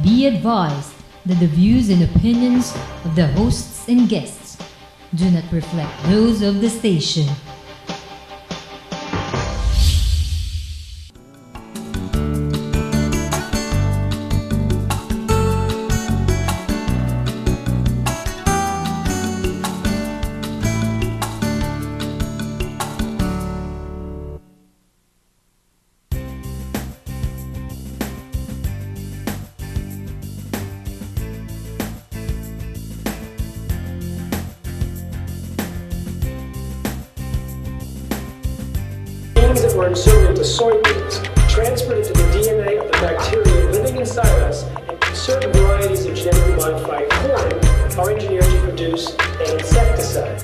Be advised that the views and opinions of the hosts and guests do not reflect those of the station. That were inserted into soybeans, transferred into the DNA of the bacteria living inside us, and certain varieties of genetically modified corn are engineered to produce an insecticide.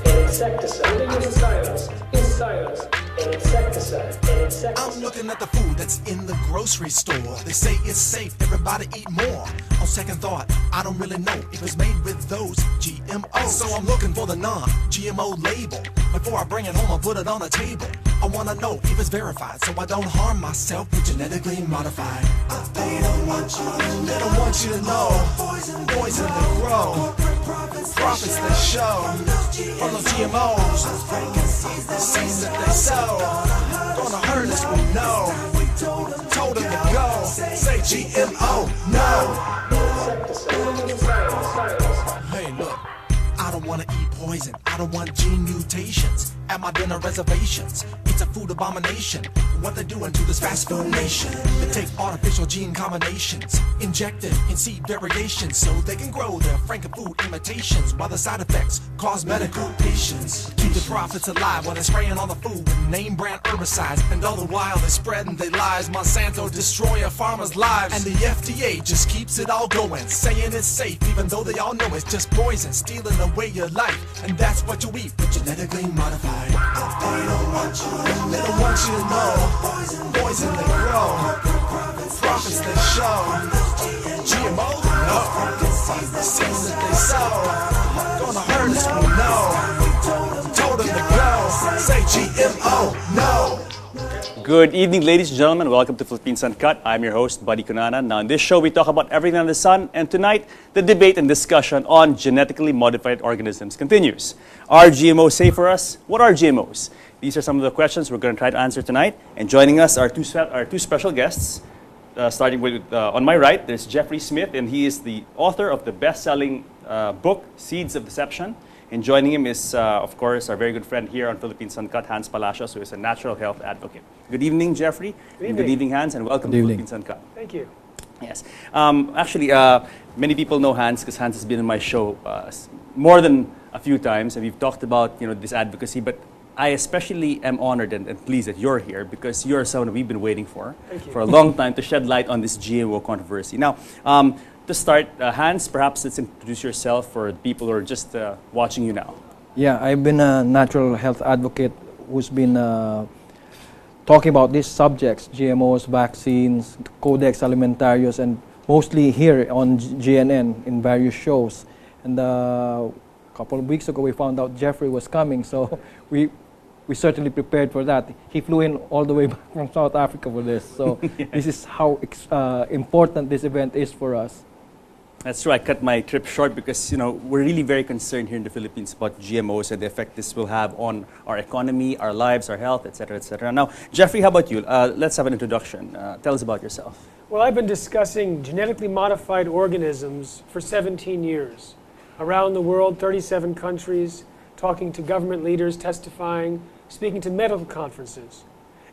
Living inside us, an insecticide. I'm looking at the food that's in the grocery store. They say it's safe, everybody eat more. On second thought, I don't really know if it's made with those GMOs. So I'm looking for the non-GMO label. Before I bring it home, I'll put it on the table. I wanna know if it's verified, so I don't harm myself with genetically modified. They don't want you to know. Poison that grow. Profits that show. From those GMOs. Seeds that they sow. Gonna hurt us, we know. Told them to go. Say GMO, no. Hey, look. I don't wanna eat poison. I don't want gene mutations at my dinner reservations. It's a food abomination. What they're doing to this fast food nation. They take artificial gene combinations, inject them in seed variations, so they can grow their franken-food imitations, while the side effects cause medical patients. Keep the profits alive while they're spraying on the food with name-brand herbicides, and all the while they're spreading their lies. Monsanto destroy a farmer's lives, and the FDA just keeps it all going, saying it's safe even though they all know it's just poison, stealing away your life, and that's what you eat, genetically modified. They don't want you to know. Poison that grow. Profits that show. GMO, no. Seeds that they sow. Gonna hurt us, we know. Told them to go. Say GMO, no. Good evening, ladies and gentlemen. Welcome to Philippines Uncut. I'm your host, Buddy Cunanan. Now, in this show, we talk about everything under the sun, and tonight, the debate and discussion on genetically modified organisms continues. Are GMOs safe for us? What are GMOs? These are some of the questions we're going to try to answer tonight. And joining us are two special guests. Starting with, on my right, there's Jeffrey Smith, and he is the author of the best-selling book, Seeds of Deception. And joining him is, of course, our very good friend here on Philippines Uncut, Hans Palacios, who is a natural health advocate. Good evening, Jeffrey. Good evening. Good evening, Hans, and welcome to Philippines Uncut. Thank you. Yes. Actually, many people know Hans because Hans has been on my show more than a few times, and we've talked about this advocacy. But I especially am honored and pleased that you're here because you're someone we've been waiting for a long time to shed light on this GMO controversy. Now, to start, Hans, perhaps let's introduce yourself for the people who are just watching you now. Yeah, I've been a natural health advocate who's been talking about these subjects, GMOs, vaccines, Codex Alimentarius, and mostly here on GNN in various shows. And a couple of weeks ago, we found out Jeffrey was coming, so we certainly prepared for that. He flew in all the way back from South Africa for this. So this is how important this event is for us. That's true. I cut my trip short because we're really very concerned here in the Philippines about GMOs and the effect this will have on our economy, our lives, our health, etc., etc. Now, Jeffrey, how about you? Let's have an introduction. Tell us about yourself. Well, I've been discussing genetically modified organisms for 17 years. Around the world, 37 countries, talking to government leaders, testifying, speaking to medical conferences,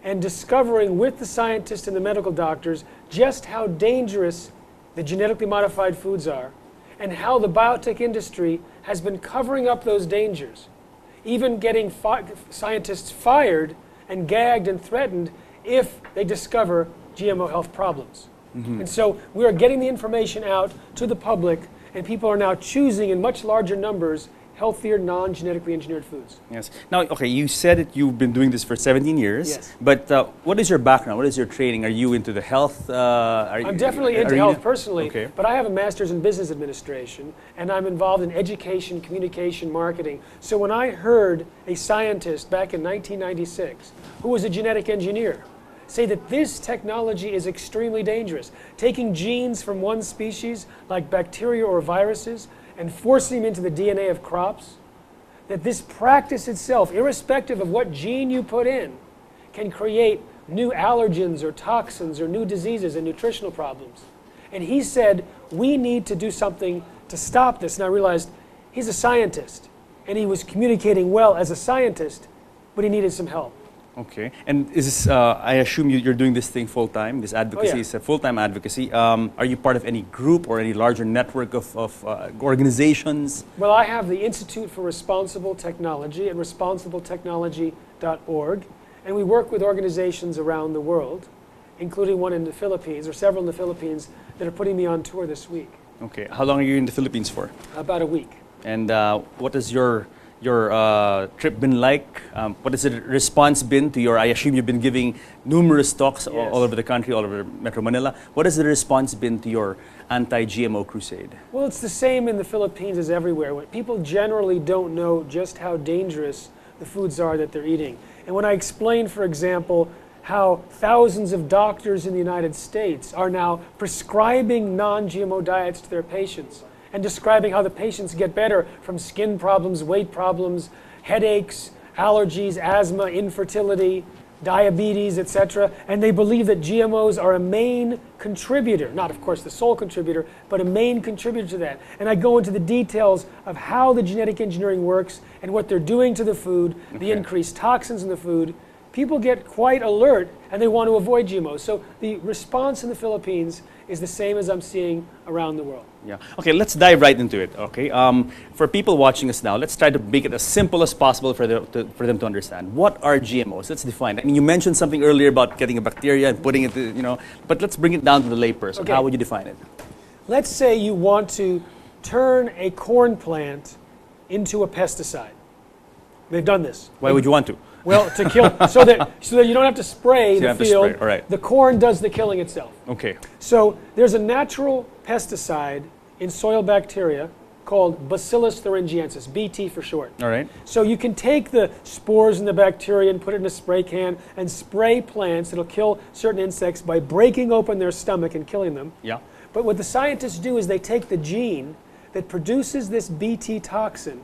and discovering with the scientists and the medical doctors just how dangerous the genetically modified foods are, and how the biotech industry has been covering up those dangers, even getting scientists fired and gagged and threatened if they discover GMO health problems. And so we are getting the information out to the public, and people are now choosing in much larger numbers healthier, non-genetically engineered foods. Yes. Now, okay, you said that you've been doing this for 17 years. Yes. But what is your background? What is your training? Are you into the health? I'm definitely into health personally, okay. But I have a master's in business administration, and I'm involved in education, communication, marketing. So when I heard a scientist back in 1996 who was a genetic engineer say that this technology is extremely dangerous. Taking genes from one species, like bacteria or viruses, and forcing them into the DNA of crops, that this practice itself, irrespective of what gene you put in, can create new allergens or toxins or new diseases and nutritional problems. And he said, we need to do something to stop this. And I realized he's a scientist, and he was communicating well as a scientist, but he needed some help. Okay. And is this, I assume you're doing this thing full-time, this advocacy is a full-time advocacy. Are you part of any group or any larger network of organizations? Well, I have the Institute for Responsible Technology at responsibletechnology.org, and we work with organizations around the world, including one in the Philippines, or several in the Philippines, that are putting me on tour this week. Okay. How long are you in the Philippines for? About a week. And what has your trip been like? What has the response been to your, I assume you've been giving numerous talks all over the country, all over Metro Manila. What has the response been to your anti-GMO crusade? Well, it's the same in the Philippines as everywhere. When people generally don't know just how dangerous the foods are that they're eating. And when I explain, for example, how thousands of doctors in the United States are now prescribing non-GMO diets to their patients, and describing how the patients get better from skin problems, weight problems, headaches, allergies, asthma, infertility, diabetes, etc. And they believe that GMOs are a main contributor, not of course the sole contributor, but a main contributor to that. And I go into the details of how the genetic engineering works and what they're doing to the food, the increased toxins in the food. People get quite alert and they want to avoid GMOs. So the response in the Philippines is the same as I'm seeing around the world. Yeah. Okay, let's dive right into it. Okay. For people watching us now, let's try to make it as simple as possible for them to understand. What are GMOs? Let's define. I mean, you mentioned something earlier about getting a bacteria and putting it, but let's bring it down to the layperson. Okay. How would you define it? Let's say you want to turn a corn plant into a pesticide. They've done this. Why would you want to? Well, to kill, so that you don't have to spray the field. All right. The corn does the killing itself. Okay. So there's a natural pesticide in soil bacteria called Bacillus thuringiensis, BT for short. All right. So you can take the spores in the bacteria and put it in a spray can and spray plants. It'll kill certain insects by breaking open their stomach and killing them. Yeah. But what the scientists do is they take the gene that produces this BT toxin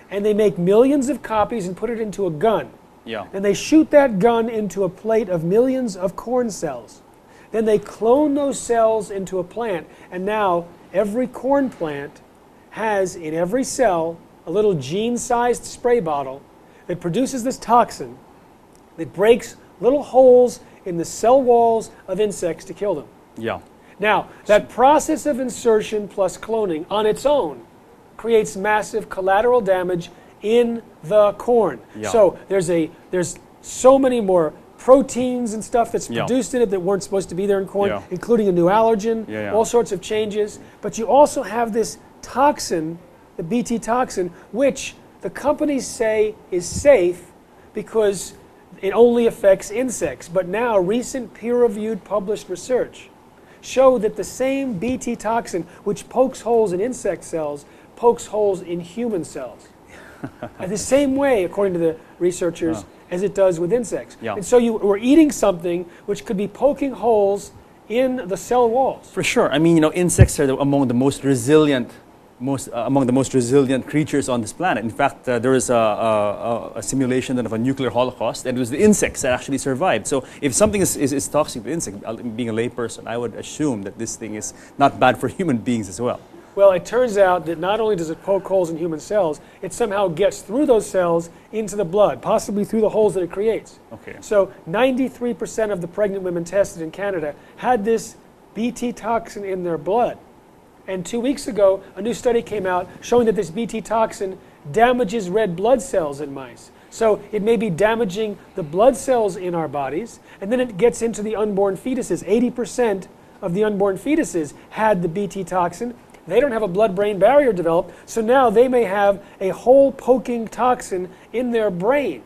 and they make millions of copies and put it into a gun. Yeah. And they shoot that gun into a plate of millions of corn cells. Then they clone those cells into a plant, and now every corn plant has in every cell a little gene-sized spray bottle that produces this toxin that breaks little holes in the cell walls of insects to kill them. Yeah. Now, that process of insertion plus cloning on its own creates massive collateral damage in the corn. Yeah. So there's so many more proteins and stuff that's Yeah. produced in it that weren't supposed to be there in corn, Yeah. including a new allergen, Yeah. all sorts of changes. But you also have this toxin, the BT toxin, which the companies say is safe because it only affects insects. But now recent peer-reviewed published research show that the same BT toxin, which pokes holes in insect cells, pokes holes in human cells. The same way, according to the researchers, as it does with insects. Yeah. And so you were eating something which could be poking holes in the cell walls. For sure. I mean, insects are among the most resilient, creatures on this planet. In fact, there is a simulation of a nuclear holocaust, and it was the insects that actually survived. So if something is toxic to insects, being a layperson, I would assume that this thing is not bad for human beings as well. Well, it turns out that not only does it poke holes in human cells, it somehow gets through those cells into the blood, possibly through the holes that it creates. Okay. So 93% of the pregnant women tested in Canada had this BT toxin in their blood. And 2 weeks ago, a new study came out showing that this BT toxin damages red blood cells in mice. So it may be damaging the blood cells in our bodies, and then it gets into the unborn fetuses. 80% of the unborn fetuses had the BT toxin. They don't have a blood-brain barrier developed, so now they may have a hole-poking toxin in their brain.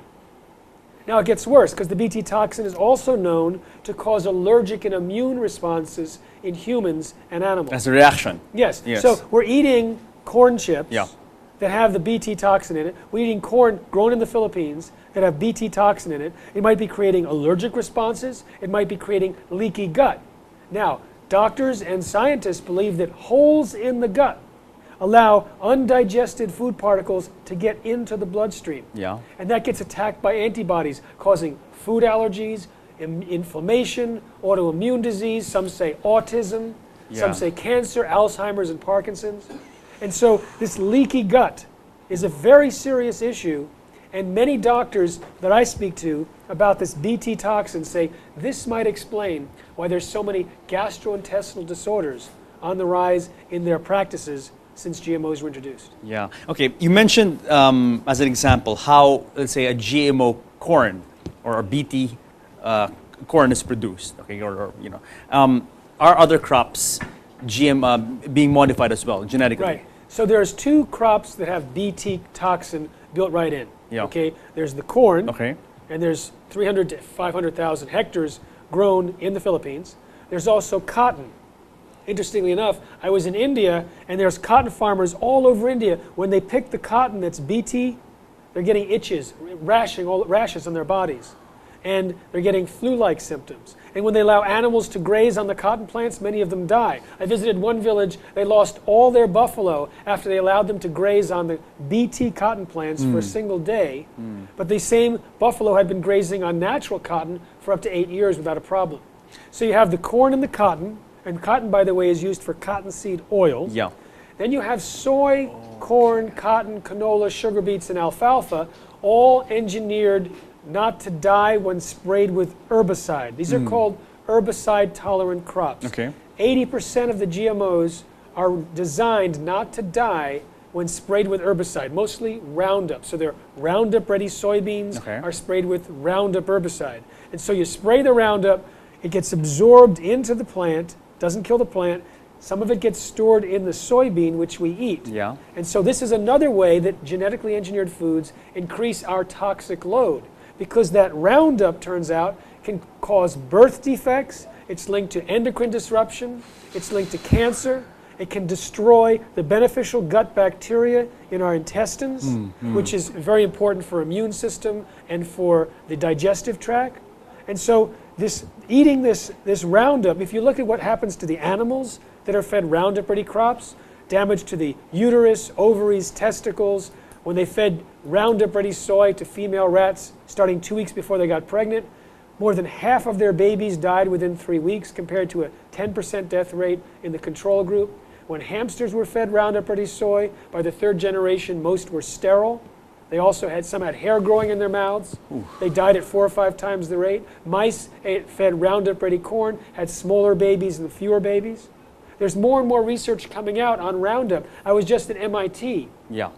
Now it gets worse, because the BT toxin is also known to cause allergic and immune responses in humans and animals. As a reaction. Yes. Yes. So we're eating corn chips Yeah. that have the BT toxin in it. We're eating corn grown in the Philippines that have Bt toxin in it, it might be creating allergic responses, it might be creating leaky gut. Now, doctors and scientists believe that holes in the gut allow undigested food particles to get into the bloodstream. Yeah. And that gets attacked by antibodies, causing food allergies, inflammation, autoimmune disease, some say autism, some say cancer, Alzheimer's, and Parkinson's. And so this leaky gut is a very serious issue, and many doctors that I speak to about this Bt toxin say this might explain why there's so many gastrointestinal disorders on the rise in their practices since GMOs were introduced. Yeah. Okay. You mentioned as an example how, let's say, a GMO corn or a Bt corn is produced. Okay. Or are other crops being modified as well genetically? Right. So there's two crops that have Bt toxin built right in. Yeah. Okay. There's the corn. Okay. And there's 300 to 500,000 hectares grown in the Philippines. There's also cotton. Interestingly enough, I was in India, and there's cotton farmers all over India. When they pick the cotton that's Bt, they're getting itches, rashes on their bodies. And they're getting flu-like symptoms. And when they allow animals to graze on the cotton plants, many of them die. I visited one village, they lost all their buffalo after they allowed them to graze on the Bt cotton plants for a single day. But the same buffalo had been grazing on natural cotton for up to 8 years without a problem. So you have the corn and the cotton, and cotton, by the way, is used for cottonseed oil. Yeah. Then you have soy, corn, cotton, canola, sugar beets, and alfalfa, all engineered not to die when sprayed with herbicide. These are called herbicide-tolerant crops. Okay. 80% of the GMOs are designed not to die when sprayed with herbicide, mostly Roundup. So they're Roundup-ready soybeans are sprayed with Roundup herbicide. And so you spray the Roundup, it gets absorbed into the plant, doesn't kill the plant. Some of it gets stored in the soybean, which we eat. Yeah. And so this is another way that genetically engineered foods increase our toxic load, because that Roundup, turns out, can cause birth defects. It's linked to endocrine disruption. It's linked to cancer. It can destroy the beneficial gut bacteria in our intestines, which is very important for immune system and for the digestive tract. And so eating this Roundup, if you look at what happens to the animals that are fed Roundup-ready crops, damage to the uterus, ovaries, testicles, when they fed Roundup-ready soy to female rats starting 2 weeks before they got pregnant, more than half of their babies died within 3 weeks, compared to a 10% death rate in the control group. When hamsters were fed Roundup-ready soy, by the third generation, most were sterile. They also some had hair growing in their mouths. They died at 4 or 5 times the rate. Mice fed Roundup-ready corn had smaller babies and fewer babies. There's more and more research coming out on Roundup. I was just at MIT. Yeah.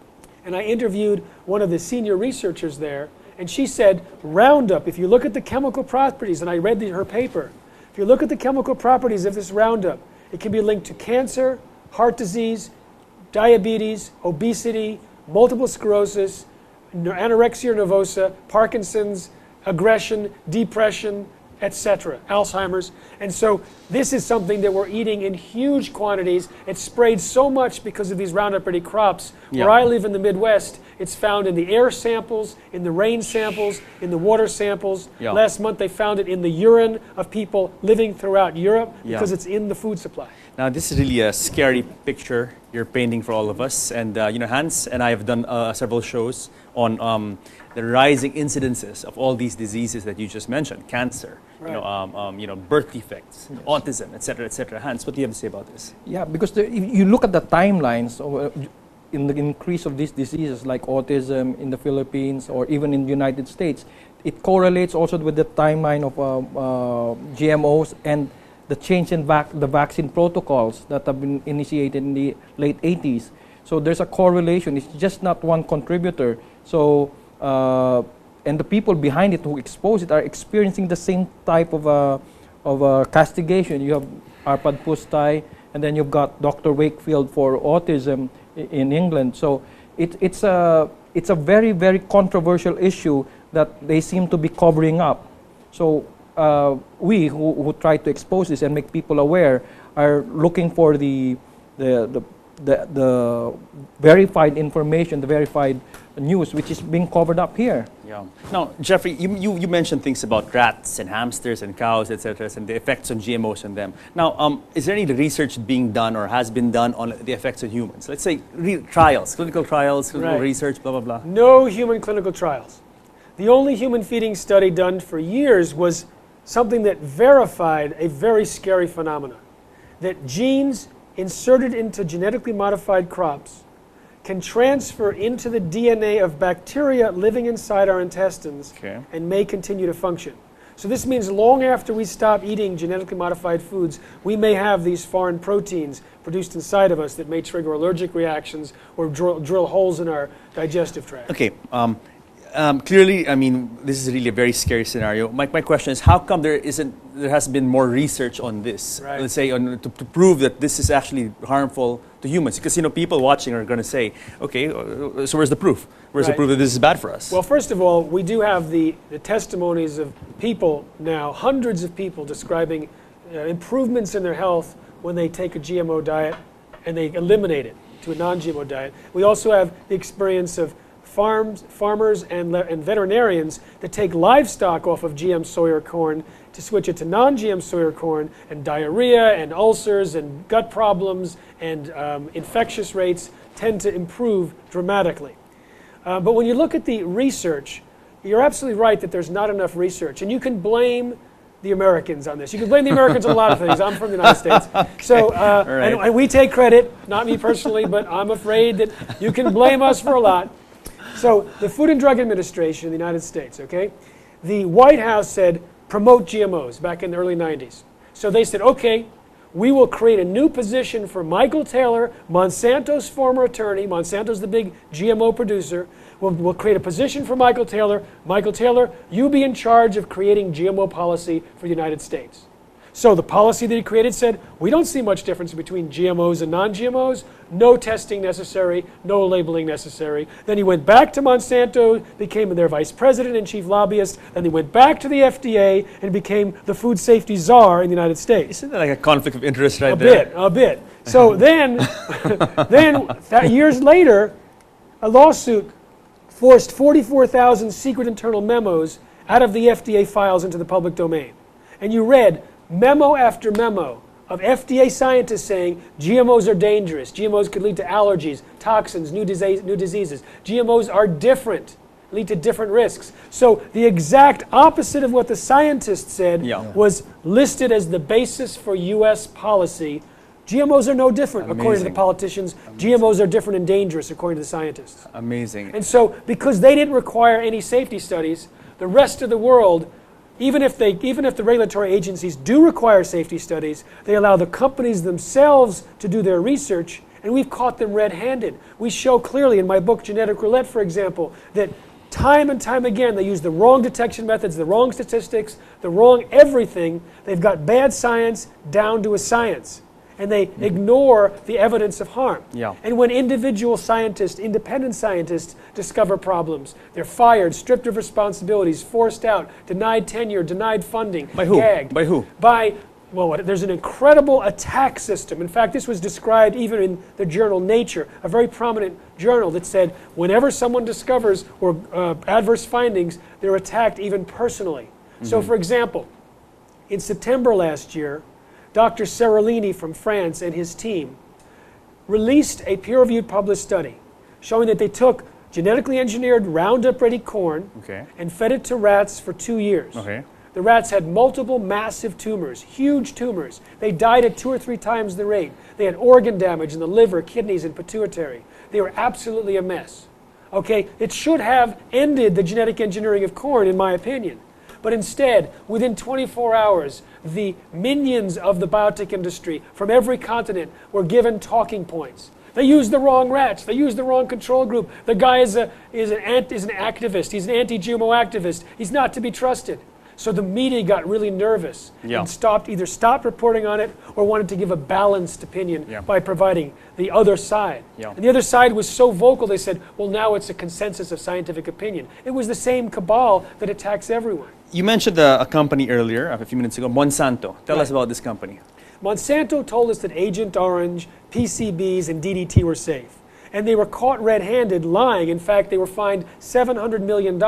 And I interviewed one of the senior researchers there, and she said, Roundup, if you look at the chemical properties, and I read her paper, if you look at the chemical properties of this Roundup, it can be linked to cancer, heart disease, diabetes, obesity, multiple sclerosis, anorexia nervosa, Parkinson's, aggression, depression, etc., Alzheimer's. And so this is something that we're eating in huge quantities. It's sprayed so much because of these Roundup-ready crops. Where I live in the Midwest, it's found in the air samples, in the rain samples, in the water samples. Last month they found it in the urine of people living throughout Europe because it's in the food supply. Now, this is really a scary picture you're painting for all of us. And, Hans and I have done several shows on the rising incidences of all these diseases that you just mentioned, cancer, birth defects, autism, etc., etc. Hans, what do you have to say about this? Yeah, because if you look at the timelines in the increase of these diseases like autism in the Philippines or even in the United States, it correlates also with the timeline of GMOs and the change in the vaccine protocols that have been initiated in the late 80s. So there's a correlation. It's just not one contributor. So, and the people behind it who expose it are experiencing the same type of castigation. You have Arpad Pusztai, and then you've got Dr. Wakefield for autism in England. So it's a very, very controversial issue that they seem to be covering up. So we who try to expose this and make people aware are looking for the the verified information, the verified news, which is being covered up here. Yeah. Now, Jeffrey, you mentioned things about rats and hamsters and cows, etc., and the effects on GMOs on them. Now, is there any research being done or has been done on the effects on humans? Let's say trials, clinical Right. research, blah, blah, blah. No human clinical trials. The only human feeding study done for years was something that verified a very scary phenomenon, that genes inserted into genetically modified crops can transfer into the DNA of bacteria living inside our intestines Okay. and may continue to function. So this means long after we stop eating genetically modified foods, we may have these foreign proteins produced inside of us that may trigger allergic reactions or drill holes in our digestive tract. Okay. Clearly, I mean, this is really a very scary scenario. My question is, how come there has been more research on this? Right. Let's say to prove that this is actually harmful to humans, because people watching are going to say, okay, so where's the proof? Where's the Right. proof that this is bad for us? Well, first of all, we do have the testimonies of people now, hundreds of people describing improvements in their health when they take a GMO diet and they eliminate it to a non-GMO diet. We also have the experience of farmers and veterinarians that take livestock off of GM soy or corn to switch it to non-GM soy or corn, and diarrhea and ulcers and gut problems and infectious rates tend to improve dramatically. But when you look at the research, you're absolutely right that there's not enough research. And you can blame the Americans on this. You can blame the Americans on a lot of things. I'm from the United States. So, right. and we take credit, not me personally, but I'm afraid that you can blame us for a lot. So the Food and Drug Administration in the United States, okay, the White House said, promote GMOs back in the early 90s. So they said, okay, we will create a new position for Michael Taylor, Monsanto's former attorney. Monsanto's the big GMO producer. We'll create a position for Michael Taylor. Michael Taylor, you be in charge of creating GMO policy for the United States. So the policy that he created said, we don't see much difference between GMOs and non-GMOs. No testing necessary, no labeling necessary. Then he went back to Monsanto, became their vice president and chief lobbyist. Then he went back to the FDA and became the food safety czar in the United States. Isn't that like a conflict of interest right there? A bit. So then years later, a lawsuit forced 44,000 secret internal memos out of the FDA files into the public domain. And you read memo after memo of FDA scientists saying GMOs are dangerous, GMOs could lead to allergies, toxins, new diseases. GMOs are different, lead to different risks. So the exact opposite of what the scientists said was listed as the basis for U.S. policy. GMOs are no different, according to the politicians. GMOs are different and dangerous, according to the scientists. Amazing. And so, because they didn't require any safety studies, the rest of the world, even if the regulatory agencies do require safety studies, they allow the companies themselves to do their research, and we've caught them red-handed. We show clearly in my book, Genetic Roulette, for example, that time and time again they use the wrong detection methods, the wrong statistics, the wrong everything. They've got bad science down to a science. And they ignore the evidence of harm. Yeah. And when individual scientists, independent scientists, discover problems, they're fired, stripped of responsibilities, forced out, denied tenure, denied funding, By who? gagged. By who? There's an incredible attack system. In fact, this was described even in the journal Nature, a very prominent journal that said whenever someone discovers or adverse findings, they're attacked even personally. So for example, in September last year, Dr. Seralini from France and his team released a peer-reviewed published study showing that they took genetically engineered Roundup-ready corn and fed it to rats for 2 years. The rats had multiple massive tumors, huge tumors. They died at 2 or 3 times the rate. They had organ damage in the liver, kidneys, and pituitary. They were absolutely a mess. Okay, it should have ended the genetic engineering of corn, in my opinion. But instead, within 24 hours, the minions of the biotech industry from every continent were given talking points. They used the wrong rats. They used the wrong control group. The guy is an activist. He's an anti-GMO activist. He's not to be trusted. So the media got really nervous and either stopped reporting on it or wanted to give a balanced opinion by providing the other side. And the other side was so vocal, they said, well, now it's a consensus of scientific opinion. It was the same cabal that attacks everyone. You mentioned a company earlier, a few minutes ago, Monsanto. Tell us about this company. Monsanto told us that Agent Orange, PCBs, and DDT were safe. And they were caught red-handed lying. In fact, they were fined $700 million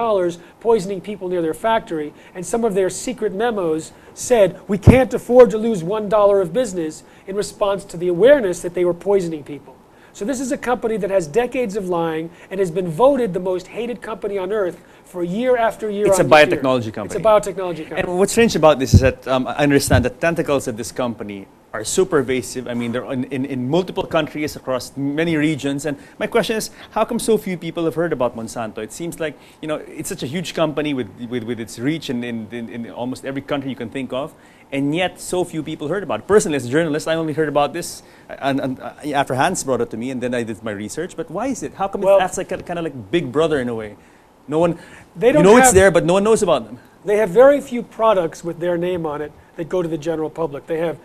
poisoning people near their factory. And some of their secret memos said, we can't afford to lose $1 of business, in response to the awareness that they were poisoning people. So this is a company that has decades of lying and has been voted the most hated company on earth for year after year. It's a biotechnology company. It's a biotechnology company. And what's strange about this is that I understand the tentacles of this company are super pervasive. I mean, they're in multiple countries across many regions. And my question is, how come so few people have heard about Monsanto? It seems like, you know, it's such a huge company with its reach in almost every country you can think of. And yet, so few people heard about it. Personally, as a journalist, I only heard about this and after Hans brought it to me, and then I did my research. But why is it? How come that's like kind of like Big Brother in a way? No one, it's there, but no one knows about them. They have very few products with their name on it that go to the general public. They have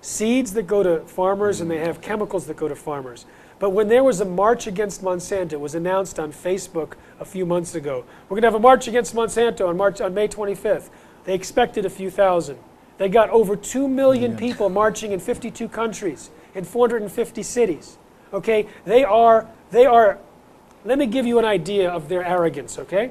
seeds that go to farmers, and they have chemicals that go to farmers. But when there was a march against Monsanto, it was announced on Facebook a few months ago. We're going to have a march against Monsanto on May 25th. They expected a few thousand. They got over 2 million people marching in 52 countries, in 450 cities. Okay, they are, let me give you an idea of their arrogance, okay?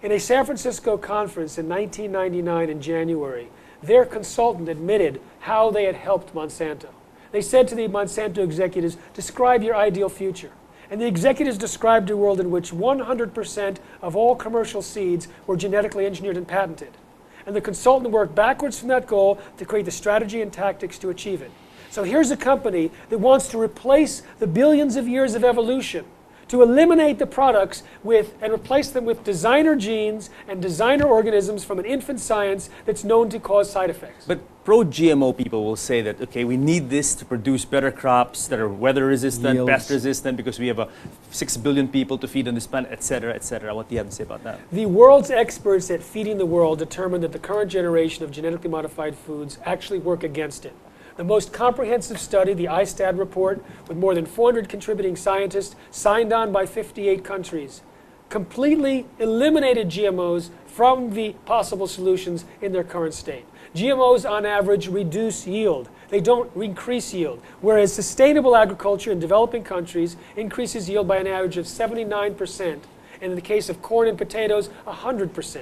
In a San Francisco conference in 1999 in January, their consultant admitted how they had helped Monsanto. They said to the Monsanto executives, describe your ideal future. And the executives described a world in which 100% of all commercial seeds were genetically engineered and patented. And the consultant worked backwards from that goal to create the strategy and tactics to achieve it. So here's a company that wants to replace the billions of years of evolution, to eliminate the products and replace them with designer genes and designer organisms from an infant science that's known to cause side effects. But pro-GMO people will say that, okay, we need this to produce better crops that are weather resistant, Yields. pest resistant, because we have 6 billion people to feed on this planet, etc., etc. What do you have to say about that? The world's experts at Feeding the World determined that the current generation of genetically modified foods actually work against it. The most comprehensive study, the ISTAD report, with more than 400 contributing scientists signed on by 58 countries, completely eliminated GMOs from the possible solutions in their current state. GMOs, on average, reduce yield. They don't increase yield, whereas sustainable agriculture in developing countries increases yield by an average of 79%, and in the case of corn and potatoes, 100%.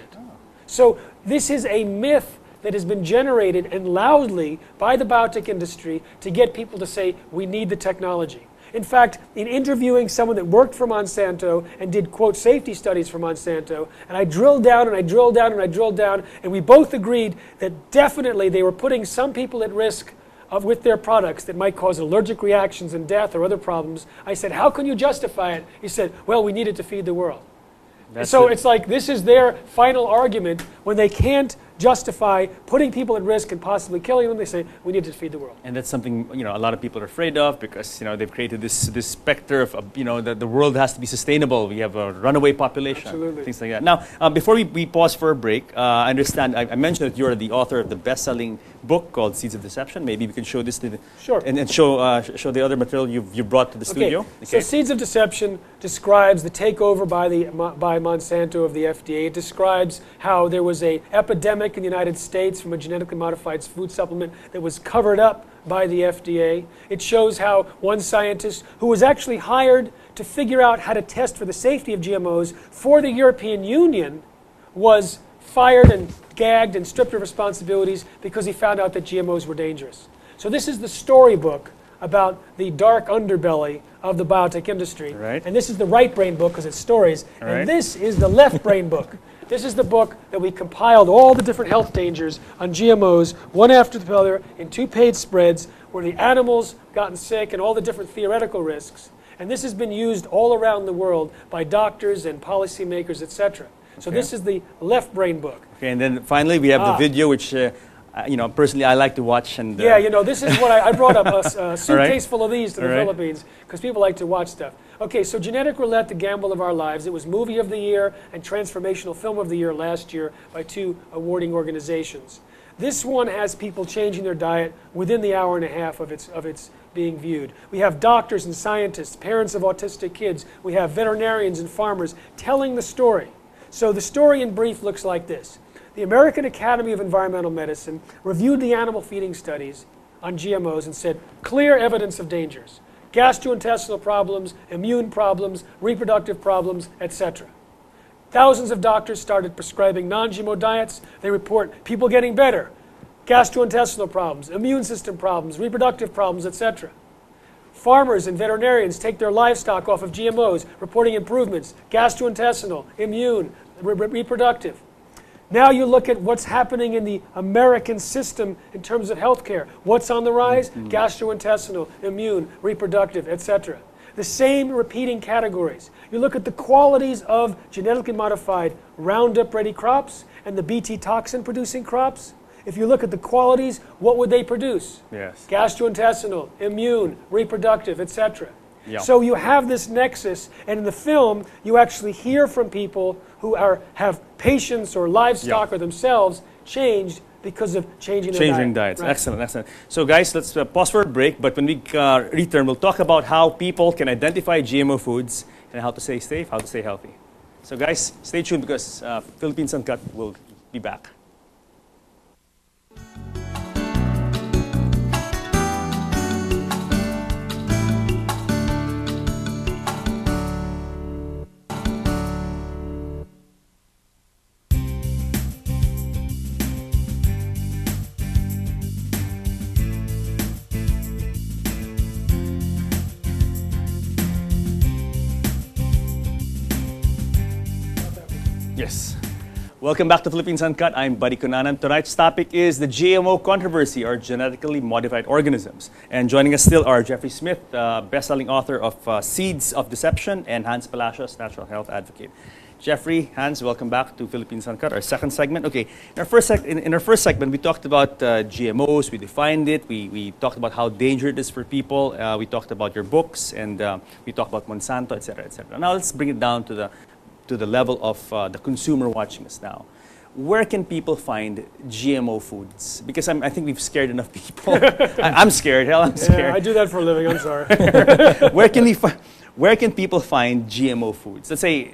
So this is a myth that has been generated and loudly by the biotech industry to get people to say, we need the technology. In fact, in interviewing someone that worked for Monsanto and did, quote, safety studies for Monsanto, and I drilled down and I drilled down and I drilled down, and we both agreed that definitely they were putting some people at risk with their products that might cause allergic reactions and death or other problems. I said, how can you justify it? He said, well, we needed to feed the world. It's like this is their final argument when they can't justify putting people at risk and possibly killing them. They say, we need to feed the world. And that's something, you know, a lot of people are afraid of because, you know, they've created this specter of, you know, that the world has to be sustainable. We have a runaway population. Absolutely. Things like that. Now, before we pause for a break, I understand, I mentioned that you're the author of the best-selling book called Seeds of Deception. Maybe we can show this to the, sure. and show the other material you brought to the studio. Okay. So Seeds of Deception describes the takeover by Monsanto of the FDA. It describes how there was an epidemic in the United States from a genetically modified food supplement that was covered up by the FDA. It shows how one scientist who was actually hired to figure out how to test for the safety of GMOs for the European Union was fired and gagged and stripped of responsibilities because he found out that GMOs were dangerous. So this is the storybook about the dark underbelly of the biotech industry. Right. And this is the right brain book because it's stories. Right. And this is the left brain book. This is the book that we compiled all the different health dangers on GMOs, one after the other, in 2-page spreads, where the animals gotten sick and all the different theoretical risks. And this has been used all around the world by doctors and policymakers, etc. So this is the left brain book. Okay, and then finally we have the video, which you know, personally I like to watch. And yeah, you know, this is what I brought up a suitcase right. full of these to the Philippines because people like to watch stuff. Okay, so Genetic Roulette, the Gamble of Our Lives. It was Movie of the Year and Transformational Film of the Year last year by 2 awarding organizations. This one has people changing their diet within the hour and a half of its being viewed. We have doctors and scientists, parents of autistic kids. We have veterinarians and farmers telling the story. So the story in brief looks like this. The American Academy of Environmental Medicine reviewed the animal feeding studies on GMOs and said, clear evidence of dangers. Gastrointestinal problems, immune problems, reproductive problems, etc. Thousands of doctors started prescribing non-GMO diets. They report people getting better, gastrointestinal problems, immune system problems, reproductive problems, etc. Farmers and veterinarians take their livestock off of GMOs, reporting improvements, gastrointestinal, immune, reproductive. Now you look at what's happening in the American system in terms of healthcare. What's on the rise? Gastrointestinal, immune, reproductive, etc. The same repeating categories. You look at the qualities of genetically modified Roundup-ready crops and the Bt toxin-producing crops. If you look at the qualities, what would they produce? Yes. Gastrointestinal, immune, reproductive, etc. Yeah. So you have this nexus, and in the film, you actually hear from people who have patients or livestock or themselves changed because of changing their Changing diet. diets. Right. Excellent, excellent. So guys, let's pause for a break, but when we return, we'll talk about how people can identify GMO foods and how to stay safe, how to stay healthy. So guys, stay tuned because Philippines Uncut will be back. Yes. Welcome back to Philippines Uncut. I'm Buddy Cunanan. Tonight's topic is the GMO controversy, or genetically modified organisms. And joining us still are Jeffrey Smith, best-selling author of Seeds of Deception, and Hans Palacios, natural health advocate. Jeffrey, Hans, welcome back to Philippines Uncut, our second segment. Okay, in our first segment, we talked about GMOs, we defined it, we talked about how dangerous it is for people, we talked about your books, and we talked about Monsanto, etc., etc. Now let's bring it down to the level of the consumer watching us now. Where can people find GMO foods? Because I think we've scared enough people. I'm scared. Hell, I'm scared. Yeah, I do that for a living. I'm sorry. Where can people find GMO foods? Let's say,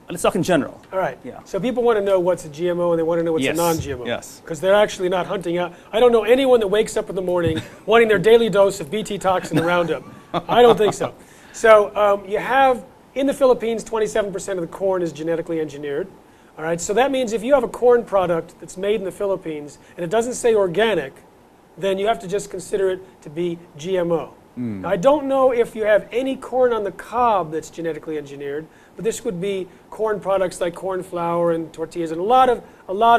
let's talk in general. All right. Yeah. So people want to know what's a GMO and they want to know what's Yes. a non-GMO. Yes. Because they're actually not hunting out. I don't know anyone that wakes up in the morning wanting their daily dose of Bt toxin and Roundup. I don't think so. So you have, in the Philippines, 27% of the corn is genetically engineered. All right. So that means if you have a corn product that's made in the Philippines and it doesn't say organic, then you have to just consider it to be GMO. Now, I don't know if you have any corn on the cob that's genetically engineered, but this would be corn products like corn flour and tortillas, and a lot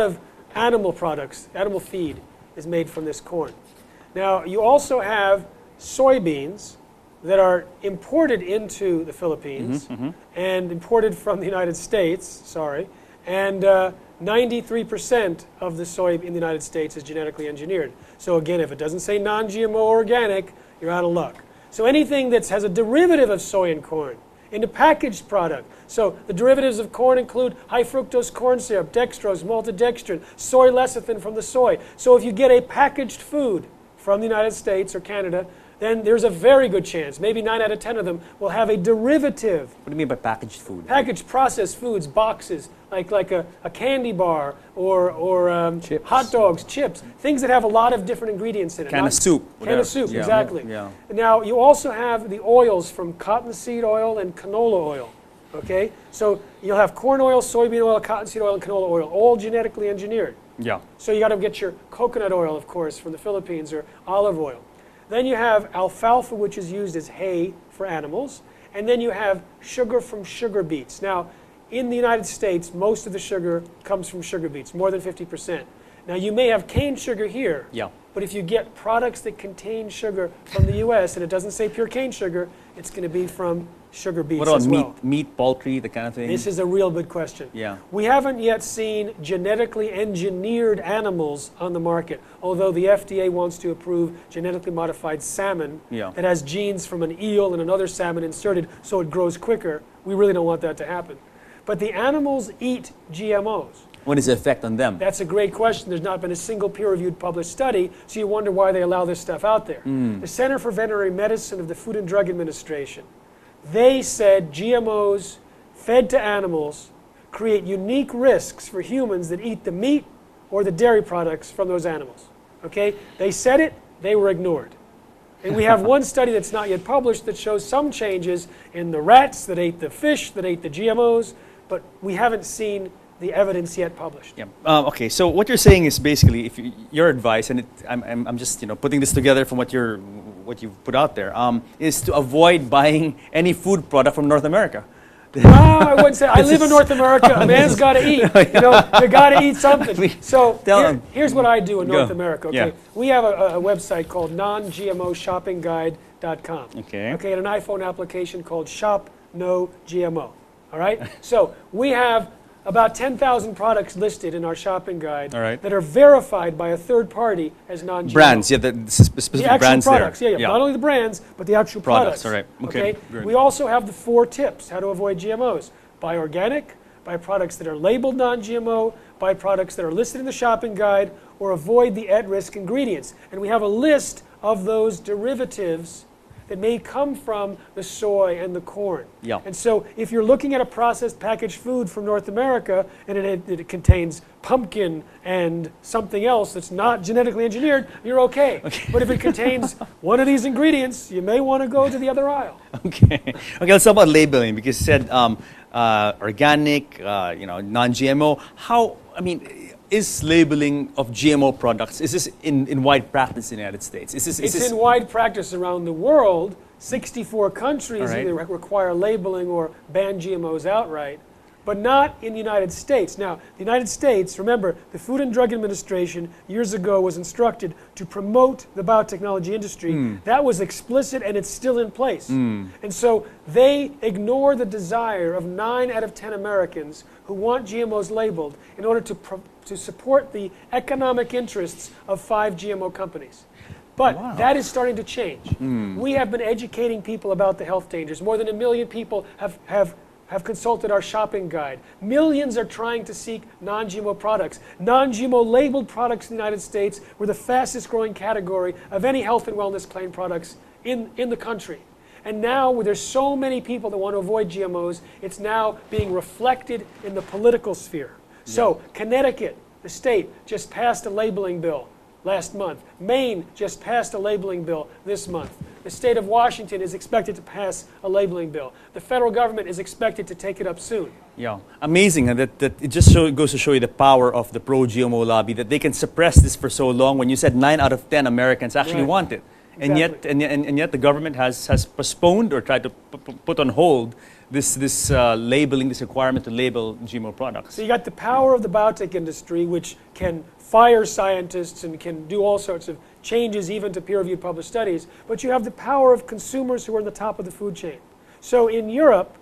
of animal products. Animal feed is made from this corn. Now, you also have soybeans that are imported into the Philippines and imported from the United States. And 93% of the soy in the United States is genetically engineered. So again, if it doesn't say non-GMO organic, you're out of luck. So anything that has a derivative of soy and corn in a packaged product. So the derivatives of corn include high fructose corn syrup, dextrose, maltodextrin, soy lecithin from the soy. So if you get a packaged food from the United States or Canada, then there's a very good chance, maybe 9 out of 10 of them, will have a derivative. What do you mean by packaged food? Packaged processed foods, boxes, like a candy bar or hot dogs, chips, things that have a lot of different ingredients in it. Can of soup. Can of soup, Yeah. exactly. Yeah. Now, you also have the oils from cottonseed oil and canola oil. Okay? So you'll have corn oil, soybean oil, cottonseed oil, and canola oil, all genetically engineered. Yeah. So you got to get your coconut oil, of course, from the Philippines, or olive oil. Then you have alfalfa, which is used as hay for animals. And then you have sugar from sugar beets. Now, in the United States, most of the sugar comes from sugar beets, more than 50%. Now, you may have cane sugar here, but if you get products that contain sugar from the U.S. and it doesn't say pure cane sugar, it's going to be from sugar beets What about as well. meat, poultry, the kind of thing? This is a real good question. Yeah. We haven't yet seen genetically engineered animals on the market, although the FDA wants to approve genetically modified salmon that has genes from an eel and another salmon inserted so it grows quicker. We really don't want that to happen. But the animals eat GMOs. What is the effect on them? That's a great question. There's not been a single peer-reviewed published study, so you wonder why they allow this stuff out there. The Center for Veterinary Medicine of the Food and Drug Administration, they said GMOs fed to animals create unique risks for humans that eat the meat or the dairy products from those animals. Okay? They said it, they were ignored. And we have one study that's not yet published that shows some changes in the rats that ate the fish, that ate the GMOs, but we haven't seen the evidence yet published. Yeah. Okay. So what you're saying is basically, if your advice, and I'm just putting this together from what you've put out there, is to avoid buying any food product from North America. Well, I wouldn't say. I live in North America. A man's got to eat. You got to eat something. So here's what I do in North America. Okay, Yeah. we have a website called non-GMOshoppingguide.com. Okay. Okay, and an iPhone application called Shop No GMO. All right. So we have about 10,000 products listed in our shopping guide All right. that are verified by a third party as non-GMO. Brands, yeah, the specific The actual brands products, there. yeah. Not only the brands, but the actual Products, products. all right. Okay, good. We also have the 4 tips how to avoid GMOs. Buy organic, buy products that are labeled non-GMO, buy products that are listed in the shopping guide, or avoid the at-risk ingredients. And we have a list of those derivatives that may come from the soy and the corn. Yeah. And so if you're looking at a processed packaged food from North America and it contains pumpkin and something else that's not genetically engineered, you're okay. But if it contains one of these ingredients, you may want to go to the other aisle. Okay. Okay. Let's talk about labeling, because you said organic, non-GMO. How? I mean, is labeling of GMO products, is this in wide practice in the United States? It's in wide practice around the world. 64 countries right. either require labeling or ban GMOs outright, but not in the United States. Now, the United States, remember, the Food and Drug Administration years ago was instructed to promote the biotechnology industry. That was explicit and it's still in place. And so they ignore the desire of 9 out of 10 Americans who want GMOs labeled in order to support the economic interests of 5 GMO companies. But that is starting to change. We have been educating people about the health dangers. More than 1 million people have consulted our shopping guide. Millions are trying to seek non-GMO products. Non-GMO labeled products in the United States were the fastest growing category of any health and wellness claim products in the country. And now, where there's so many people that want to avoid GMOs, it's now being reflected in the political sphere. So, Connecticut, the state, just passed a labeling bill last month. Maine just passed a labeling bill this month. The state of Washington is expected to pass a labeling bill. The federal government is expected to take it up soon. Yeah, amazing. And that it just goes to show you the power of the pro-GMO lobby, that they can suppress this for so long when you said 9 out of 10 Americans actually want it. And yet the government has postponed or tried to put on hold this labeling, this requirement to label GMO products. So you got the power of the biotech industry, which can fire scientists and can do all sorts of changes even to peer-reviewed published studies, but you have the power of consumers who are in the top of the food chain. So in Europe,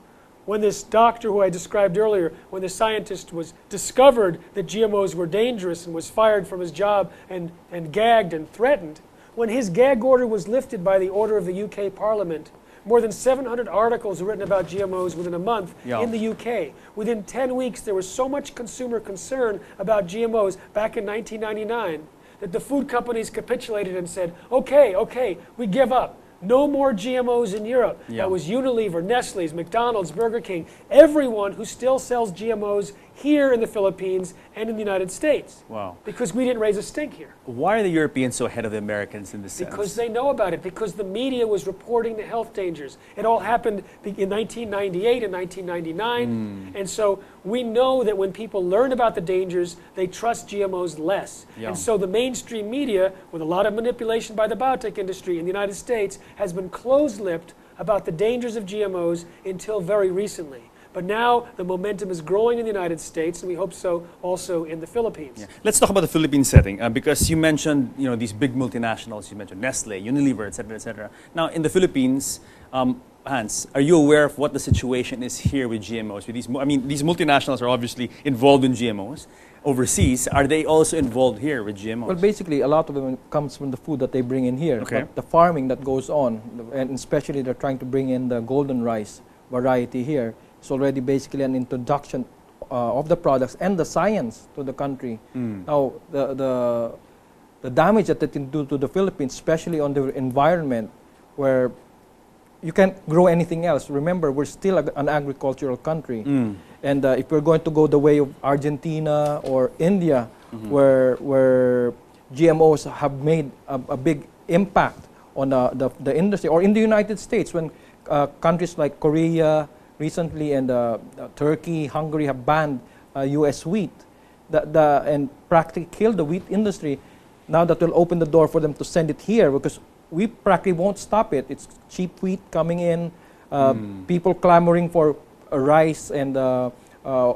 when this doctor who I described earlier, when the scientist was discovered that GMOs were dangerous and was fired from his job and gagged and threatened, when his gag order was lifted by the order of the UK Parliament, more than 700 articles were written about GMOs within a month in the UK. Within 10 weeks, there was so much consumer concern about GMOs back in 1999 that the food companies capitulated and said, okay, we give up. No more GMOs in Europe. That was Unilever, Nestle's, McDonald's, Burger King, everyone who still sells GMOs here in the Philippines and in the United States. Wow. Because we didn't raise a stink here. Why are the Europeans so ahead of the Americans in this sense? Because they know about it, because the media was reporting the health dangers. It all happened in 1998 and 1999. And so we know that when people learn about the dangers, they trust GMOs less. And so the mainstream media, with a lot of manipulation by the biotech industry in the United States, has been closed-lipped about the dangers of GMOs until very recently. But now the momentum is growing in the United States, and we hope so also in the Philippines. Let's talk about the Philippine setting, because you mentioned these big multinationals. You mentioned Nestle, Unilever, etc., etc. Now in the Philippines, Hans, are you aware of what the situation is here with GMOs? With these multinationals are obviously involved in GMOs overseas. Are they also involved here with GMOs? Well, basically, a lot of them comes from the food that they bring in here. Okay. But the farming that goes on, and especially they're trying to bring in the golden rice variety here. It's already basically an introduction of the products and the science to the country. Now, the damage that it can do to the Philippines, especially on the environment, where you can't grow anything else. Remember, we're still an agricultural country. And if we're going to go the way of Argentina or India, where GMOs have made a big impact on the industry. Or in the United States, when countries like Korea recently and Turkey, Hungary have banned U.S. wheat and practically killed the wheat industry. Now that will open the door for them to send it here, because we practically won't stop it. It's cheap wheat coming in, people clamoring for rice and a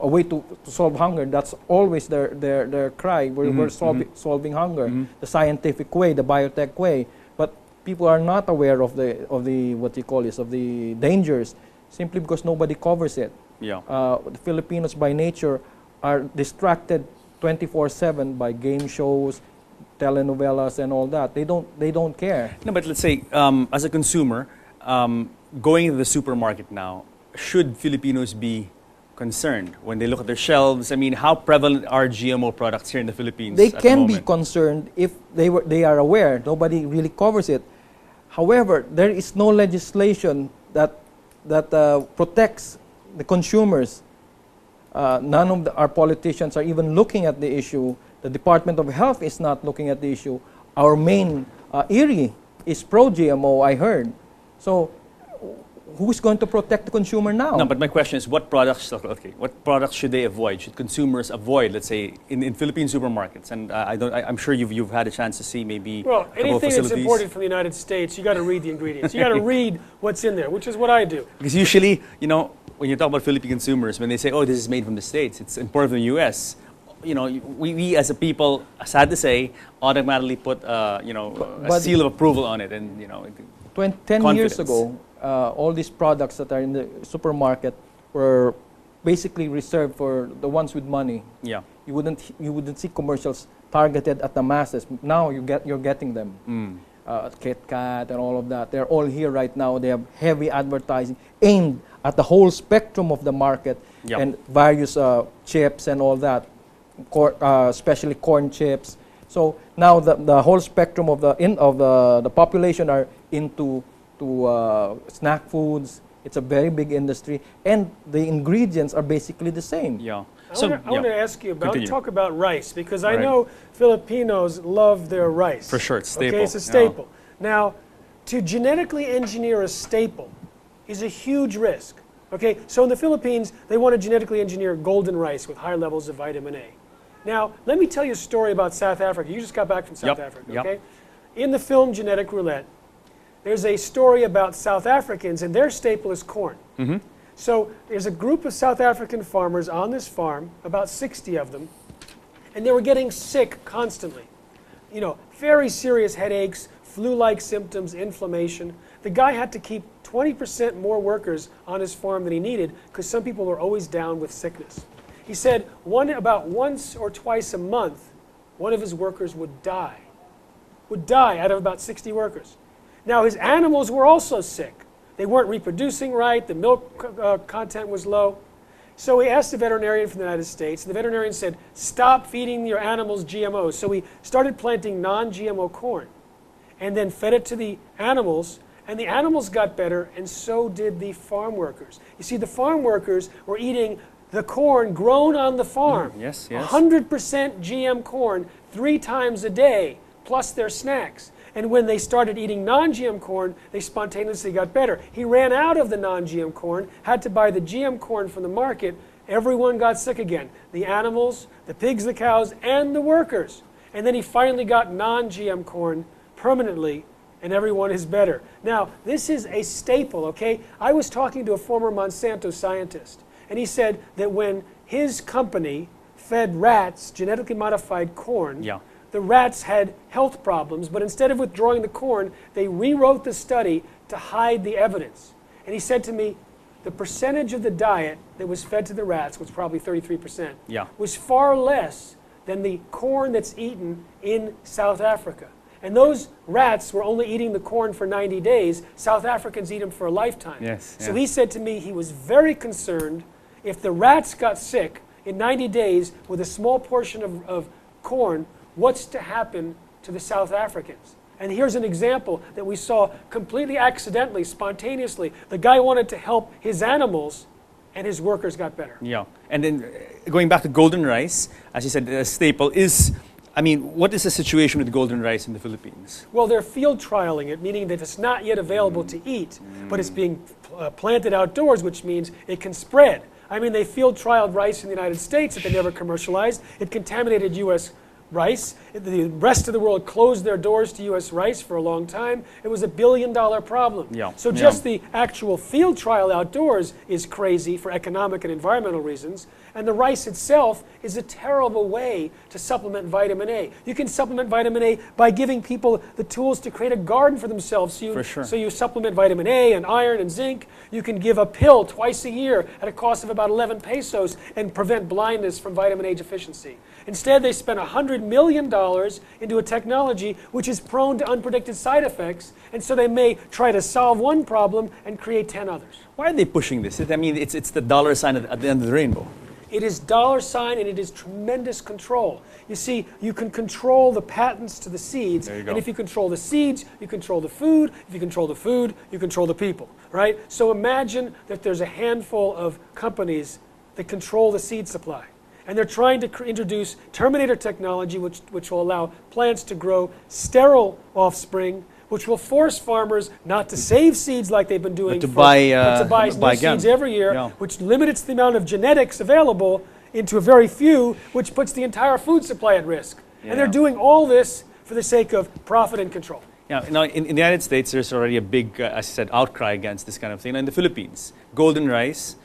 way to solve hunger. That's always their cry. We're solving hunger, the scientific way, the biotech way. But people are not aware of the what you call this, of the dangers, simply because nobody covers it. Yeah. The Filipinos by nature are distracted 24/7 by game shows, telenovelas, and all that. They don't care. No, but let's say, as a consumer, going to the supermarket now, should Filipinos be concerned when they look at their shelves? I mean, how prevalent are GMO products here in the Philippines? They at the can be moment? concerned if they are aware. Nobody really covers it. However, there is no legislation that protects the consumers. None of our politicians are even looking at the issue. The Department of Health is not looking at the issue. Our main Erie is pro-GMO, I heard. So who's going to protect the consumer now? No, but my question is, what products should they avoid? Should consumers avoid, let's say, in Philippine supermarkets? And I'm sure you've had a chance to see maybe Well, a couple of anything that's facilities. imported from the United States, you got to read the ingredients. You got to read what's in there, which is what I do. Because usually, when you talk about Philippine consumers, when they say, "Oh, this is made from the States," it's imported from the U.S. We as a people, sad to say, automatically put a seal of approval on it, and 10 years confidence. ago, all these products that are in the supermarket were basically reserved for the ones with money. Yeah. You wouldn't see commercials targeted at the masses. Now you're getting them. Kit Kat and all of that. They're all here right now. They have heavy advertising aimed at the whole spectrum of the market. Yep. And various chips and all that, especially corn chips. So now the whole spectrum of the population are into snack foods. It's a very big industry, and the ingredients are basically the same. Yeah. I want to ask you Continue. talk about rice, because I Right. know Filipinos love their rice. For sure, it's staple. Okay, it's a staple. Now, to genetically engineer a staple is a huge risk. Okay, so in the Philippines, they want to genetically engineer golden rice with high levels of vitamin A. Now, let me tell you a story about South Africa. You just got back from South Yep, Africa, yep. okay? In the film Genetic Roulette, there's a story about South Africans, and their staple is corn. So there's a group of South African farmers on this farm, about 60 of them, and they were getting sick constantly. Very serious headaches, flu-like symptoms, inflammation. The guy had to keep 20% more workers on his farm than he needed, because some people were always down with sickness. He said about once or twice a month, one of his workers would die out of about 60 workers. Now, his animals were also sick. They weren't reproducing right, the milk content was low. So he asked the veterinarian from the United States, and the veterinarian said, stop feeding your animals GMOs. So we started planting non-GMO corn, and then fed it to the animals, and the animals got better, and so did the farm workers. You see, the farm workers were eating the corn grown on the farm. Yes, yes. 100% GM corn 3 times a day, plus their snacks. And when they started eating non-GM corn, they spontaneously got better. He ran out of the non-GM corn, had to buy the GM corn from the market. Everyone got sick again. The animals, the pigs, the cows, and the workers. And then he finally got non-GM corn permanently, and everyone is better. Now, this is a staple, okay? I was talking to a former Monsanto scientist, and he said that when his company fed rats genetically modified corn, Yeah. the rats had health problems, but instead of withdrawing the corn, they rewrote the study to hide the evidence. And he said to me, the percentage of the diet that was fed to the rats, was probably 33%, Yeah. was far less than the corn that's eaten in South Africa. And those rats were only eating the corn for 90 days. South Africans eat them for a lifetime. Yes, So yeah. he said to me he was very concerned if the rats got sick in 90 days with a small portion of corn, what's to happen to the South Africans? And here's an example that we saw completely accidentally, spontaneously. The guy wanted to help his animals, and his workers got better. Yeah. And then going back to golden rice, as you said, a staple is I mean, what is the situation with golden rice in the Philippines? Well, they're field trialing it, meaning that it's not yet available to eat, but it's being planted outdoors, which means it can spread. I mean, they field trialed rice in the United States that they never commercialized. It contaminated U.S. rice. The rest of the world closed their doors to U.S. rice for a long time. It was $1 billion problem. Yeah. So just the actual field trial outdoors is crazy for economic and environmental reasons. And the rice itself is a terrible way to supplement vitamin A. You can supplement vitamin A by giving people the tools to create a garden for themselves. So you supplement vitamin A and iron and zinc. You can give a pill twice a year at a cost of about 11 pesos and prevent blindness from vitamin A deficiency. Instead, they spent $100 million into a technology which is prone to unpredicted side effects, and so they may try to solve one problem and create 10 others. Why are they pushing this? I mean, it's the dollar sign at the end of the rainbow. It is dollar sign and it is tremendous control. You see, you can control the patents to the seeds, There you go. and if you control the seeds, you control the food. If you control the food, you control the people, right? So imagine that there's a handful of companies that control the seed supply. And they're trying to introduce Terminator technology, which will allow plants to grow sterile offspring, which will force farmers not to save seeds like they've been doing, But to buy new again. seeds every year, Yeah. which limits the amount of genetics available into a very few, which puts the entire food supply at risk. Yeah. And they're doing all this for the sake of profit and control. Yeah, now in the United States, there's already a big, as I said, outcry against this kind of thing. Now, in the Philippines, golden rice,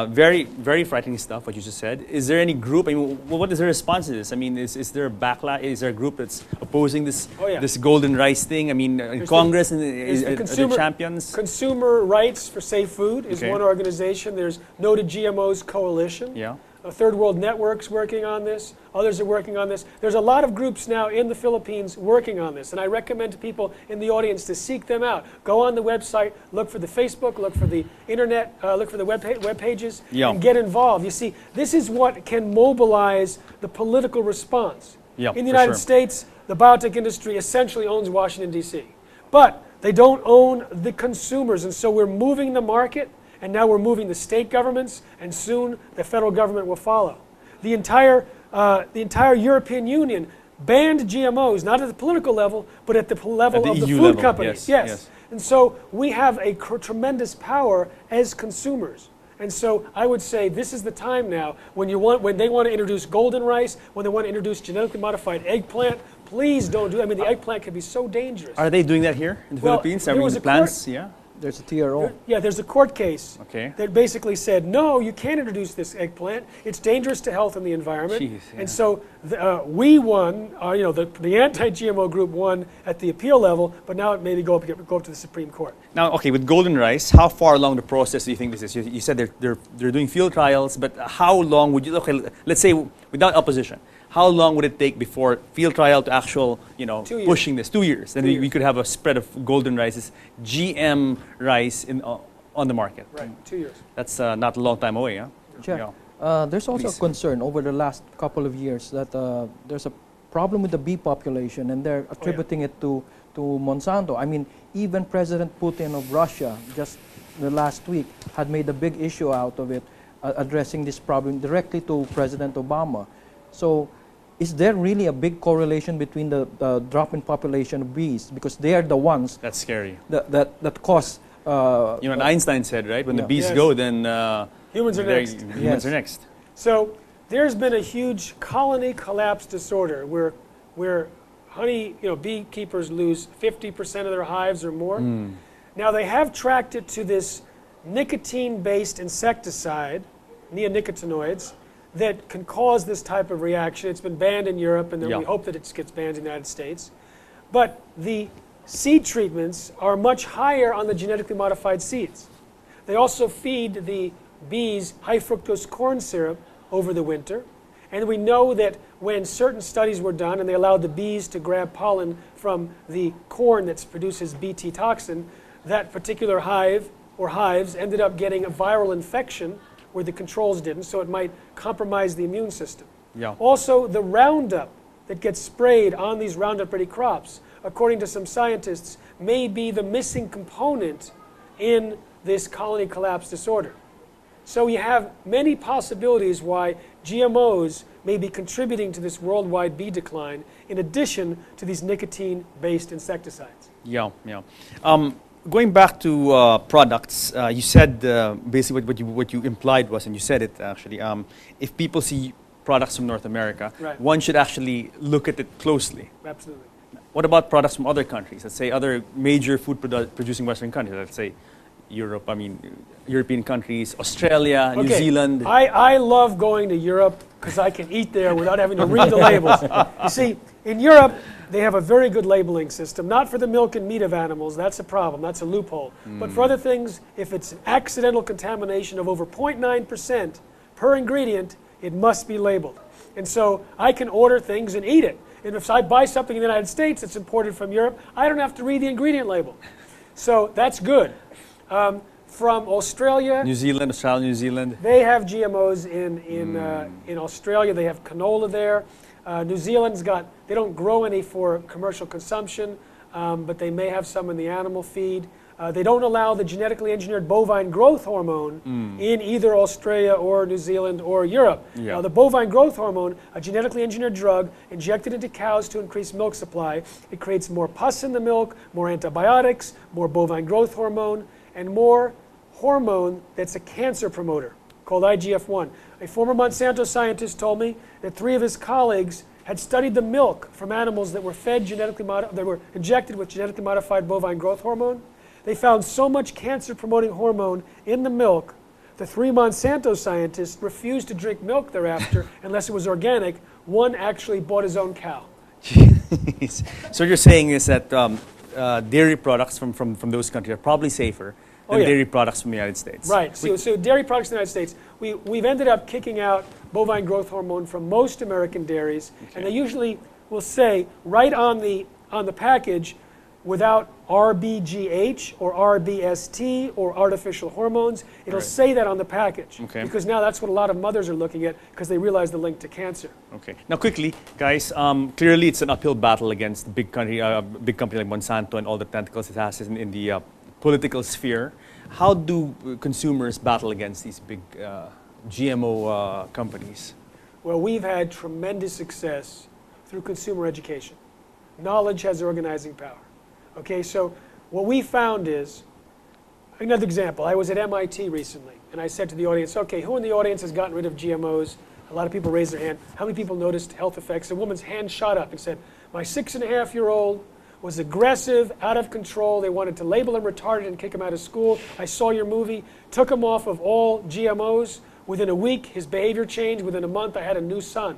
very, very frightening stuff, what you just said. Is there any group, I mean, what is the response to this? I mean, is there a backlash? Is there a group that's opposing this this golden rice thing? I mean, in Congress, are there champions? Consumer Rights for Safe Food is one organization. There's Noted GMOs Coalition. Yeah. Third World Network's working on this. Others are working on this. There's a lot of groups now in the Philippines working on this, and I recommend to people in the audience to seek them out. Go on the website, look for the Facebook, look for the internet, look for the web pages, and get involved. You see, this is what can mobilize the political response. In the United States, the biotech industry essentially owns Washington, D.C., but they don't own the consumers, and so we're moving the market. And now we're moving the state governments, and soon the federal government will follow. The entire European Union banned GMOs, not at the political level, but at the level of the food companies. Yes. And so we have a tremendous power as consumers. And so I would say this is the time now when they want to introduce golden rice, when they want to introduce genetically modified eggplant. Please don't do that. I mean, the eggplant can be so dangerous. Are they doing that here in the Philippines? Are we in the plants? Yeah. There's a TRO. There's a court case that basically said, no, you can't introduce this eggplant. It's dangerous to health and the environment. And so we won, the anti-GMO group won at the appeal level, but now it may go up to the Supreme Court. Now, with golden rice, how far along the process do you think this is? You said they're doing field trials, but how long would you, let's say without opposition, how long would it take before field trial to actual, pushing this? 2 years. Then we could have a spread of golden rices, GM rice on the market. Right, 2 years. That's not a long time away, huh? Yeah. There's also a concern over the last couple of years that there's a problem with the bee population, and they're attributing it to Monsanto. I mean, even President Putin of Russia, just the last week, had made a big issue out of it, addressing this problem directly to President Obama. So, is there really a big correlation between the drop in population of bees, because they are the ones that's scary that cause what Einstein said, right? When the bees go, then humans are next. Humans are next. So there's been a huge colony collapse disorder where beekeepers lose 50% of their hives or more. Now they have tracked it to this nicotine-based insecticide, neonicotinoids, that can cause this type of reaction. It's been banned in Europe, and then we hope that it gets banned in the United States. But the seed treatments are much higher on the genetically modified seeds. They also feed the bees high fructose corn syrup over the winter. And we know that when certain studies were done and they allowed the bees to grab pollen from the corn that produces Bt toxin, that particular hive or hives ended up getting a viral infection where the controls didn't, so it might compromise the immune system. Also, the Roundup that gets sprayed on these Roundup-ready crops, according to some scientists, may be the missing component in this colony collapse disorder. So you have many possibilities why GMOs may be contributing to this worldwide bee decline in addition to these nicotine-based insecticides. Yeah, yeah. Going back to products, you said basically what you implied was, and you said it actually, if people see products from North America, Right. one should actually look at it closely. Absolutely. What about products from other countries? Let's say other major food producing Western countries. Let's say Europe, European countries, Australia, New Okay, Zealand. I love going to Europe because I can eat there without having to read the labels. You see, in Europe, they have a very good labeling system, not for the milk and meat of animals, that's a problem, that's a loophole. But for other things, if it's an accidental contamination of over 0.9% per ingredient, it must be labeled. And so I can order things and eat it. And if I buy something in the United States that's imported from Europe, I don't have to read the ingredient label. So that's good. From Australia, New Zealand. they have GMOs in Australia. They have canola there. New Zealand's they don't grow any for commercial consumption, but they may have some in the animal feed. They don't allow the genetically engineered bovine growth hormone in either Australia or New Zealand or Europe. Yeah. Now, the bovine growth hormone, a genetically engineered drug injected into cows to increase milk supply, it creates more pus in the milk, more antibiotics, more bovine growth hormone, and more hormone that's a cancer promoter called IGF-1. A former Monsanto scientist told me that 3 of his colleagues had studied the milk from animals that were fed that were injected with genetically modified bovine growth hormone. They found so much cancer-promoting hormone in the milk, the 3 Monsanto scientists refused to drink milk thereafter unless it was organic. One actually bought his own cow. Jeez. So what you're saying is that dairy products from those countries are probably safer than dairy products from the United States. Right. So dairy products in the United States, we've ended up kicking out bovine growth hormone from most American dairies, and they usually will say right on the package, without RBGH or RBST or artificial hormones. It'll say that on the package. Okay. Because now that's what a lot of mothers are looking at because they realize the link to cancer. Okay. Now, quickly, guys, clearly it's an uphill battle against the big company like Monsanto and all the tentacles it has in the political sphere. How do consumers battle against these big GMO companies? Well, we've had tremendous success through consumer education. Knowledge has organizing power. Okay, so what we found is, another example, I was at MIT recently, and I said to the audience, okay, who in the audience has gotten rid of GMOs? A lot of people raised their hand. How many people noticed health effects? A woman's hand shot up and said, my 6.5-year-old was aggressive, out of control. They wanted to label him retarded and kick him out of school. I saw your movie, took him off of all GMOs. Within a week, his behavior changed. Within a month, I had a new son.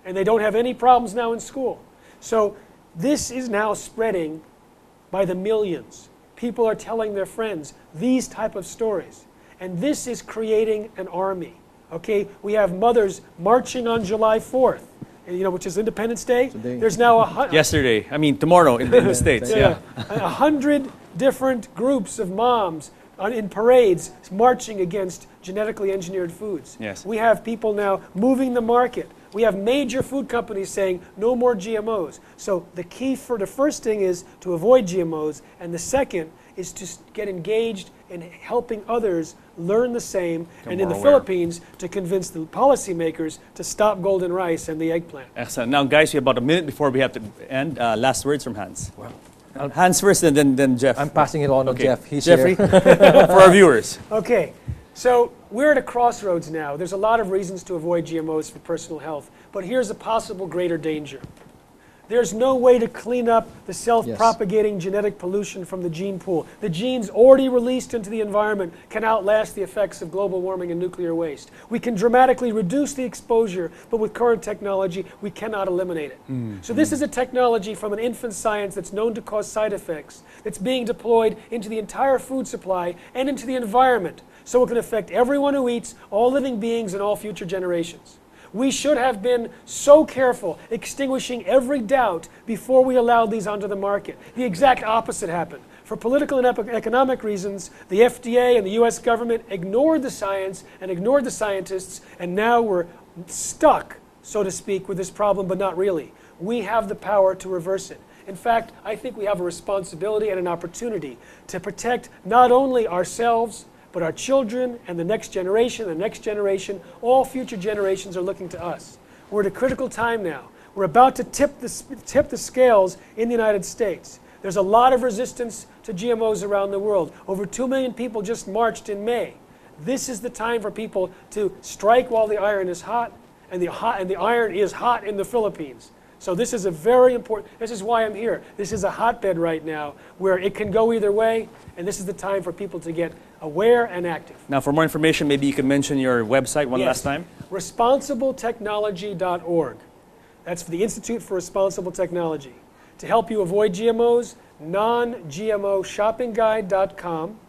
And they don't have any problems now in school. So this is now spreading by the millions. People are telling their friends these type of stories. And this is creating an army. Okay, we have mothers marching on July 4th, which is Independence Day. Today. There's now Tomorrow in the States. Yeah. 100 different groups of moms in parades marching against genetically engineered foods. Yes. We have people now moving the market. We have major food companies saying no more GMOs. So the key for the first thing is to avoid GMOs, and the second is to get engaged in helping others learn the same, and in the Philippines to convince the policymakers to stop golden rice and the eggplant. Excellent. Now, guys, we have about a minute before we have to end. Last words from Hans. Hans first, and then Jeff. I'm passing it on to Jeff. He's Jeffrey, here. for our viewers. Okay, so we're at a crossroads now. There's a lot of reasons to avoid GMOs for personal health, but here's a possible greater danger. There's no way to clean up the self-propagating genetic pollution from the gene pool. The genes already released into the environment can outlast the effects of global warming and nuclear waste. We can dramatically reduce the exposure, but with current technology, we cannot eliminate it. So this is a technology from an infant science that's known to cause side effects, that's being deployed into the entire food supply and into the environment, so it can affect everyone who eats, all living beings, and all future generations. We should have been so careful, extinguishing every doubt before we allowed these onto the market. The exact opposite happened. For political and economic reasons, the FDA and the US government ignored the science and ignored the scientists, and now we're stuck, so to speak, with this problem, but not really. We have the power to reverse it. In fact, I think we have a responsibility and an opportunity to protect not only ourselves, but our children and the next generation, all future generations are looking to us. We're at a critical time now. We're about to tip the scales in the United States. There's a lot of resistance to GMOs around the world. Over 2 million people just marched in May. This is the time for people to strike while the iron is hot, and the iron is hot in the Philippines. So this is a very important, this is why I'm here. This is a hotbed right now where it can go either way, and this is the time for people to get aware and active. Now, for more information, maybe you can mention your website one last time. ResponsibleTechnology.org. That's for the Institute for Responsible Technology. To help you avoid GMOs, non-GMOshoppingguide.com,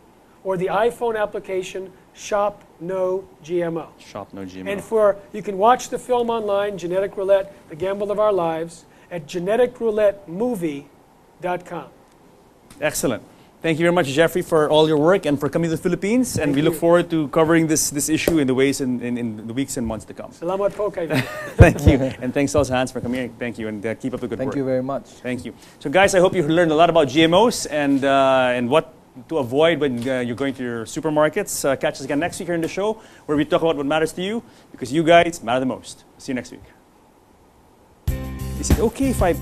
or the iPhone application Shop No GMO. Shop No GMO. And you can watch the film online, Genetic Roulette, The Gamble of Our Lives, at geneticroulettemovie.com. Excellent. Thank you very much, Jeffrey, for all your work and for coming to the Philippines. And we look forward to covering this issue in the the weeks and months to come. Salamat po, kaibigan. Thank you. And thanks also, Hans, for coming here. Thank you. And keep up the good work. Thank you very much. Thank you. So, guys, I hope you learned a lot about GMOs and what to avoid when you're going to your supermarkets. Catch us again next week here in the show where we talk about what matters to you, because you guys matter the most. See you next week. Is it okay if I